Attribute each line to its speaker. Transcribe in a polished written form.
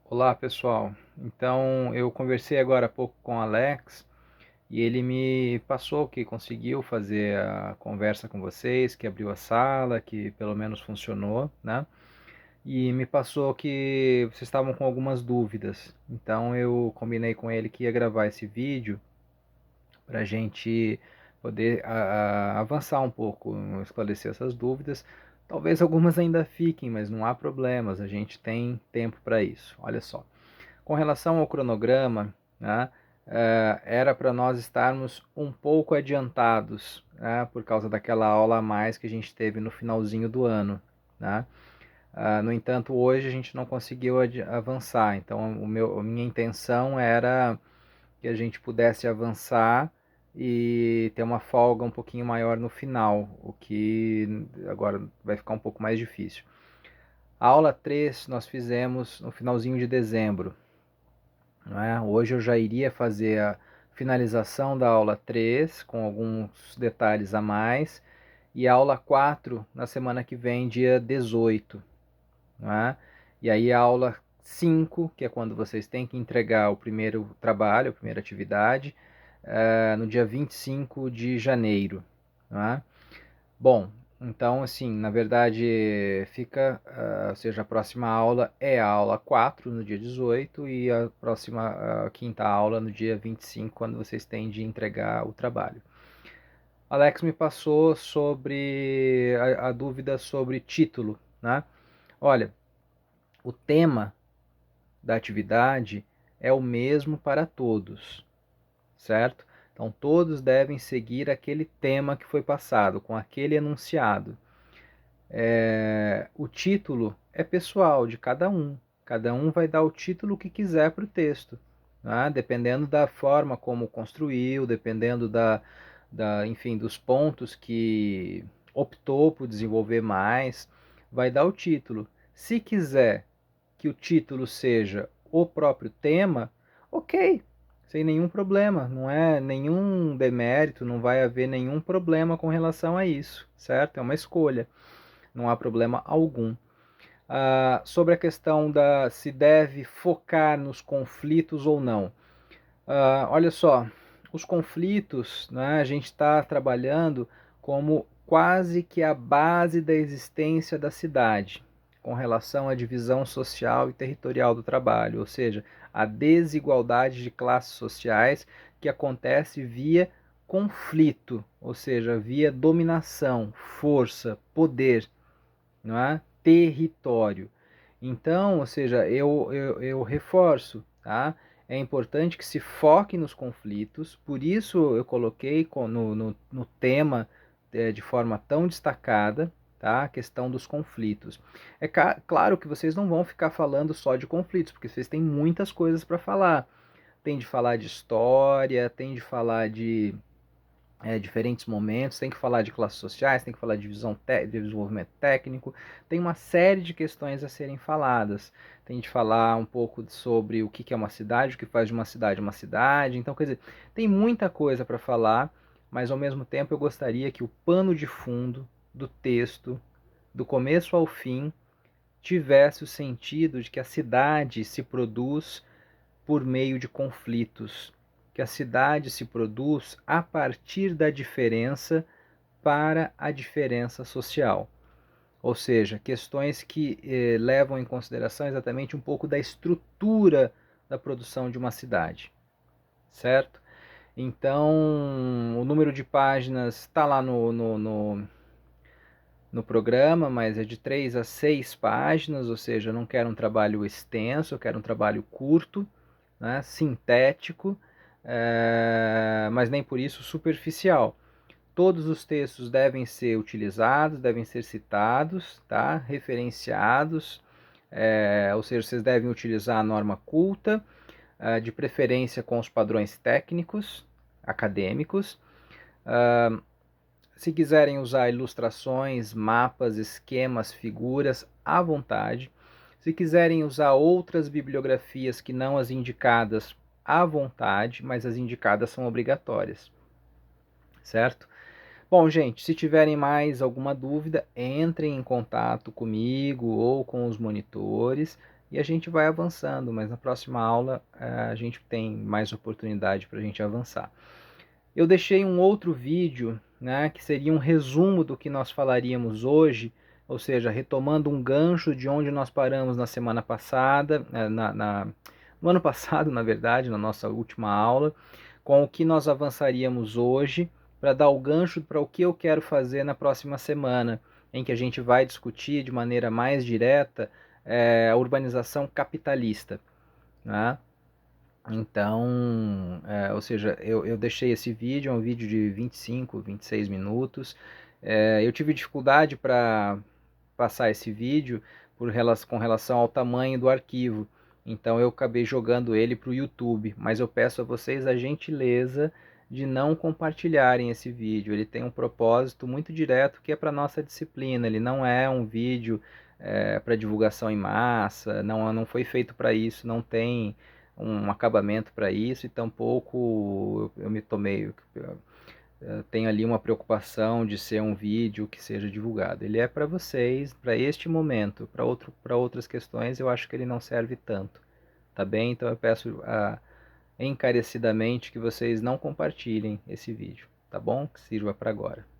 Speaker 1: Olá, pessoal. Então, eu conversei agora há pouco com o Alex e ele me passou que conseguiu fazer a conversa com vocês, que abriu a sala, que pelo menos funcionou, né? E me passou que vocês estavam com algumas dúvidas. Então, eu combinei com ele que ia gravar esse vídeo para a gente poder avançar um pouco, esclarecer essas dúvidas. Talvez algumas ainda fiquem, mas não há problemas, a gente tem tempo para isso. Olha só. Com relação ao cronograma, né, era para nós estarmos um pouco adiantados, né, por causa daquela aula a mais que a gente teve no finalzinho do ano. Né? No entanto, hoje a gente não conseguiu avançar, então a minha intenção era que a gente pudesse avançar e ter uma folga um pouquinho maior no final, o que agora vai ficar um pouco mais difícil. A aula 3 nós fizemos no finalzinho de dezembro. Não é? Hoje eu já iria fazer a finalização da aula 3 com alguns detalhes a mais, e a aula 4 na semana que vem, dia 18. Não é? E aí a aula 5, que é quando vocês têm que entregar o primeiro trabalho, a primeira atividade, no dia 25 de janeiro. Não é? Bom, então assim, na verdade fica, ou seja, a próxima aula é a aula 4 no dia 18 e a próxima, a quinta aula no dia 25, quando vocês têm de entregar o trabalho. Alex me passou sobre a dúvida sobre título, né? Olha, o tema da atividade é o mesmo para todos, certo? Então todos devem seguir aquele tema que foi passado, com aquele enunciado. O título é pessoal de cada um. Cada um vai dar o título que quiser para o texto, né? Dependendo da forma como construiu, dependendo enfim, dos pontos que optou por desenvolver mais, vai dar o título. Se quiser que o título seja o próprio tema, ok, sem nenhum problema, não é nenhum demérito, não vai haver nenhum problema com relação a isso, certo? É uma escolha, não há problema algum. Sobre a questão da se deve focar nos conflitos ou não. Olha só, os conflitos, né, a gente está trabalhando como quase que a base da existência da cidade, com relação à divisão social e territorial do trabalho, ou seja, a desigualdade de classes sociais que acontece via conflito, ou seja, via dominação, força, poder, não é? Território. Então, ou seja, eu reforço, tá? É importante que se foque nos conflitos, por isso eu coloquei no tema de forma tão destacada, tá? A questão dos conflitos. É claro que vocês não vão ficar falando só de conflitos, porque vocês têm muitas coisas para falar. Tem de falar de história, tem de falar de diferentes momentos, tem que falar de classes sociais, tem que falar de de desenvolvimento técnico, tem uma série de questões a serem faladas. Tem de falar um pouco sobre o que é uma cidade, o que faz de uma cidade. Então, quer dizer, tem muita coisa para falar, mas ao mesmo tempo eu gostaria que o pano de fundo do texto, do começo ao fim, tivesse o sentido de que a cidade se produz por meio de conflitos, que a cidade se produz a partir da diferença para a diferença social. Ou seja, questões que levam em consideração exatamente um pouco da estrutura da produção de uma cidade, certo? Então, o número de páginas está lá no programa, mas é de 3 a 6 páginas, ou seja, eu não quero um trabalho extenso, eu quero um trabalho curto, né, sintético, mas nem por isso superficial. Todos os textos devem ser utilizados, devem ser citados, tá? Referenciados, ou seja, vocês devem utilizar a norma culta, de preferência com os padrões técnicos, acadêmicos. Se quiserem usar ilustrações, mapas, esquemas, figuras, à vontade. Se quiserem usar outras bibliografias que não as indicadas, à vontade, mas as indicadas são obrigatórias, certo? Bom, gente, se tiverem mais alguma dúvida, entrem em contato comigo ou com os monitores, e a gente vai avançando, mas na próxima aula a gente tem mais oportunidade para a gente avançar. Eu deixei um outro vídeo, né, que seria um resumo do que nós falaríamos hoje, ou seja, retomando um gancho de onde nós paramos na semana passada, no ano passado, na verdade, na nossa última aula, com o que nós avançaríamos hoje, para dar o gancho para o que eu quero fazer na próxima semana, em que a gente vai discutir de maneira mais direta a urbanização capitalista, né? Então, ou seja, eu deixei esse vídeo, é um vídeo de 25, 26 minutos. Eu tive dificuldade para passar esse vídeo com relação ao tamanho do arquivo, então eu acabei jogando ele para o YouTube, mas eu peço a vocês a gentileza de não compartilharem esse vídeo. Ele tem um propósito muito direto que é para nossa disciplina, ele não é um vídeo para divulgação em massa, não foi feito para isso, não tem um acabamento para isso e tampouco eu me tomei. Tenho ali uma preocupação de ser um vídeo que seja divulgado. Ele é para vocês, para este momento, para outras questões eu acho que ele não serve tanto, tá bem? Então eu peço encarecidamente que vocês não compartilhem esse vídeo, tá bom? Que sirva para agora.